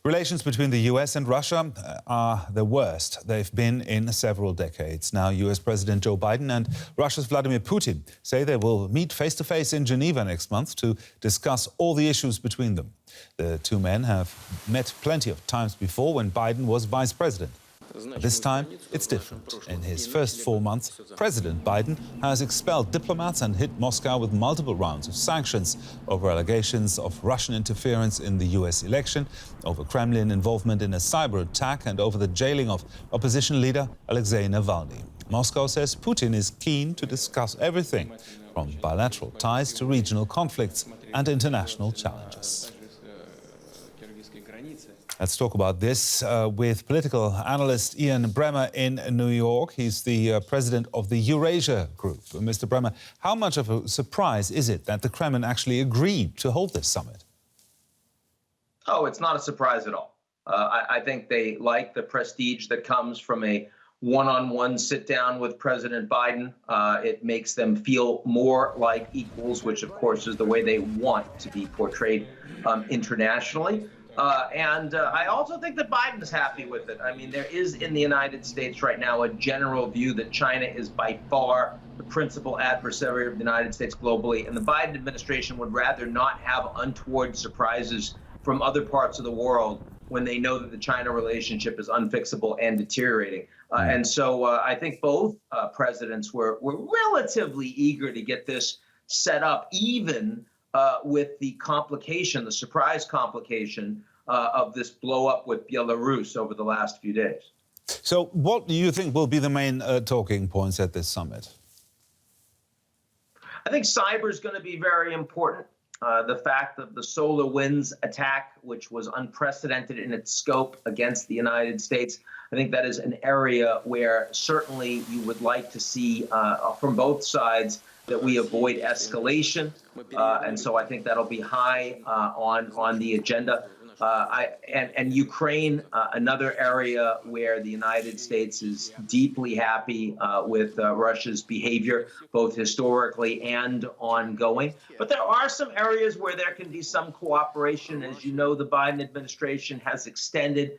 Relations between the US and Russia are the worst they've been in several decades. Now, US President Joe Biden and Russia's Vladimir Putin say they will meet face-to-face in Geneva next month to discuss all the issues between them. The two men have met plenty of times before when Biden was vice president. This time, it's different. In his first 4 months, President Biden has expelled diplomats and hit Moscow with multiple rounds of sanctions over allegations of Russian interference in the US election, over Kremlin involvement in a cyberattack, and over the jailing of opposition leader Alexei Navalny. Moscow says Putin is keen to discuss everything, from bilateral ties to regional conflicts and international challenges. Let's talk about this with political analyst Ian Bremmer in New York. He's the president of the Eurasia Group. Mr. Bremmer, how much of a surprise is it that the Kremlin actually agreed to hold this summit? Oh, it's not a surprise at all. I think they like the prestige that comes from a one-on-one sit-down with President Biden. It makes them feel more like equals, which, of course, is the way they want to be portrayed internationally. And I also think that Biden is happy with it. I mean, there is in the United States right now a general view that China is by far the principal adversary of the United States globally, and the Biden administration would rather not have untoward surprises from other parts of the world when they know that the China relationship is unfixable and deteriorating. And so I think both presidents were relatively eager to get this set up, even with the complication, the surprise complication of this blow up with Belarus over the last few days. So what do you think will be the main talking points at this summit? I think cyber is going to be very important. The fact that the SolarWinds attack, which was unprecedented in its scope against the United States, I think that is an area where certainly you would like to see from both sides that we avoid escalation. And so I think that'll be high on the agenda. And Ukraine, another area where the United States is deeply happy with Russia's behavior, both historically and ongoing. But there are some areas where there can be some cooperation. As you know, the Biden administration has extended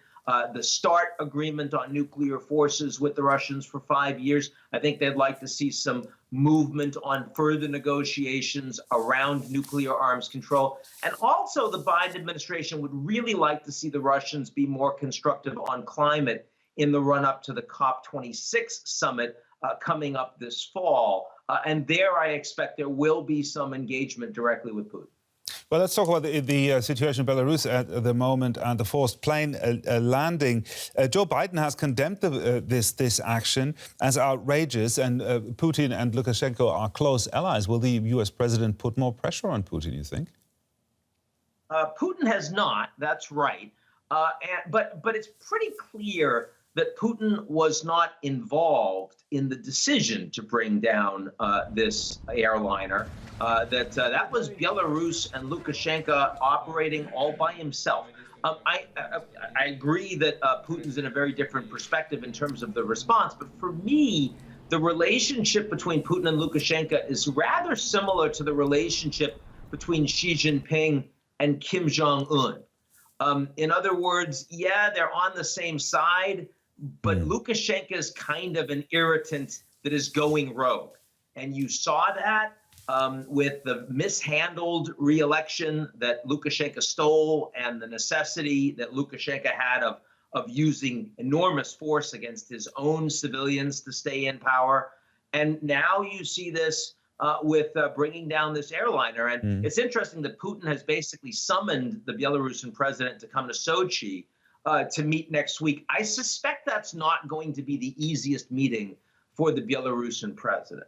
the START agreement on nuclear forces with the Russians for 5 years. I think they'd like to see some movement on further negotiations around nuclear arms control. And also the Biden administration would really like to see the Russians be more constructive on climate in the run-up to the COP26 summit coming up this fall. And there I expect there will be some engagement directly with Putin. Well, let's talk about the situation in Belarus at the moment and the forced plane landing. Joe Biden has condemned this action as outrageous, and Putin and Lukashenko are close allies. Will the U.S. president put more pressure on Putin, you think? Putin has not, that's right. But it's pretty clear that Putin was not involved in the decision to bring down this airliner, that was Belarus and Lukashenko operating all by himself. I agree that Putin's in a very different perspective in terms of the response, but for me, the relationship between Putin and Lukashenko is rather similar to the relationship between Xi Jinping and Kim Jong-un. In other words, yeah, they're on the same side, but Lukashenko is kind of an irritant that is going rogue. And you saw that with the mishandled re-election that Lukashenko stole and the necessity that Lukashenko had of using enormous force against his own civilians to stay in power. And now you see this with bringing down this airliner. And it's interesting that Putin has basically summoned the Belarusian president to come to Sochi to meet next week. I suspect that's not going to be the easiest meeting for the Belarusian president.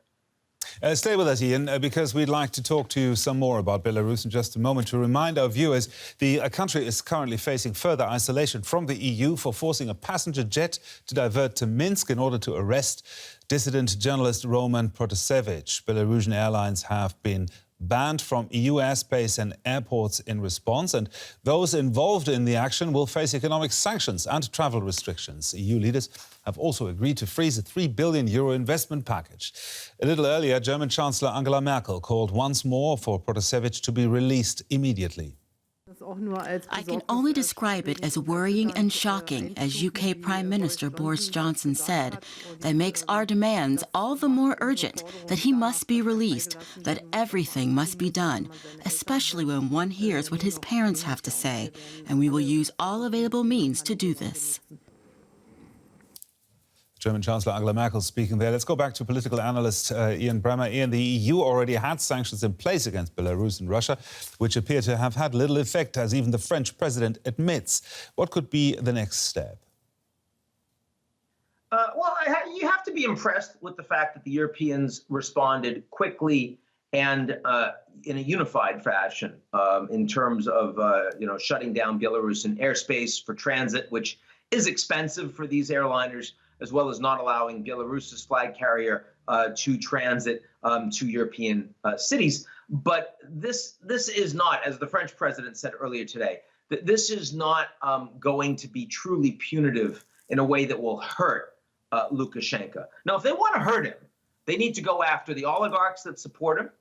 Stay with us, Ian, because we'd like to talk to you some more about Belarus in just a moment. To remind our viewers, the country is currently facing further isolation from the EU for forcing a passenger jet to divert to Minsk in order to arrest dissident journalist Roman Protasevich. Belarusian airlines have been banned from EU airspace and airports in response, and those involved in the action will face economic sanctions and travel restrictions. EU leaders have also agreed to freeze a €3 billion investment package. A little earlier, German Chancellor Angela Merkel called once more for Protasevich to be released immediately. I can only describe it as worrying and shocking, as UK Prime Minister Boris Johnson said. That makes our demands all the more urgent, that he must be released, that everything must be done, especially when one hears what his parents have to say, and we will use all available means to do this. German Chancellor Angela Merkel speaking there. Let's go back to political analyst Ian Bremmer. Ian, the EU already had sanctions in place against Belarus and Russia, which appear to have had little effect, as even the French president admits. What could be the next step? You have to be impressed with the fact that the Europeans responded quickly and in a unified fashion in terms of shutting down Belarusian airspace for transit, which is expensive for these airliners, as well as not allowing Belarus's flag carrier to transit to European cities. But this is not, as the French president said earlier today, that this is not going to be truly punitive in a way that will hurt Lukashenko. Now, if they want to hurt him, they need to go after the oligarchs that support him,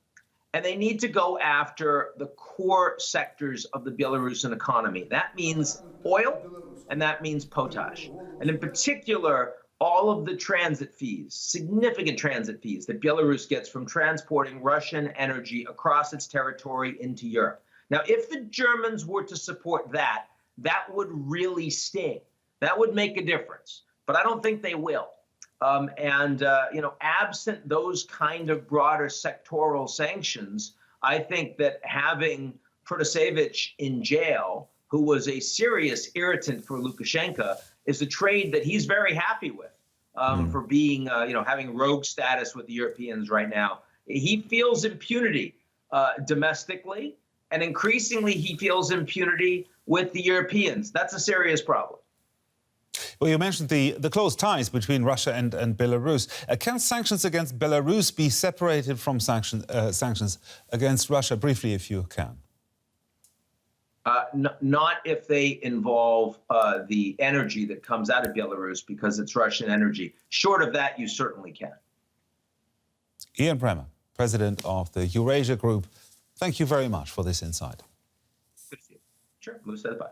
and they need to go after the core sectors of the Belarusian economy. That means oil, and that means potash. And in particular, all of the transit fees, significant transit fees that Belarus gets from transporting Russian energy across its territory into Europe. Now, if the Germans were to support that, that would really sting. That would make a difference. But I don't think they will. Absent those kind of broader sectoral sanctions, I think that having Protasevich in jail, who was a serious irritant for Lukashenko, is a trade that he's very happy with for being, having rogue status with the Europeans right now. He feels impunity domestically, and increasingly he feels impunity with the Europeans. That's a serious problem. Well, you mentioned the close ties between Russia and Belarus. Can sanctions against Belarus be separated from sanctions against Russia? Briefly, if you can. Not if they involve the energy that comes out of Belarus, because it's Russian energy. Short of that, you certainly can. Ian Bremmer, president of the Eurasia Group, thank you very much for this insight. Good to see you. Sure. Bye.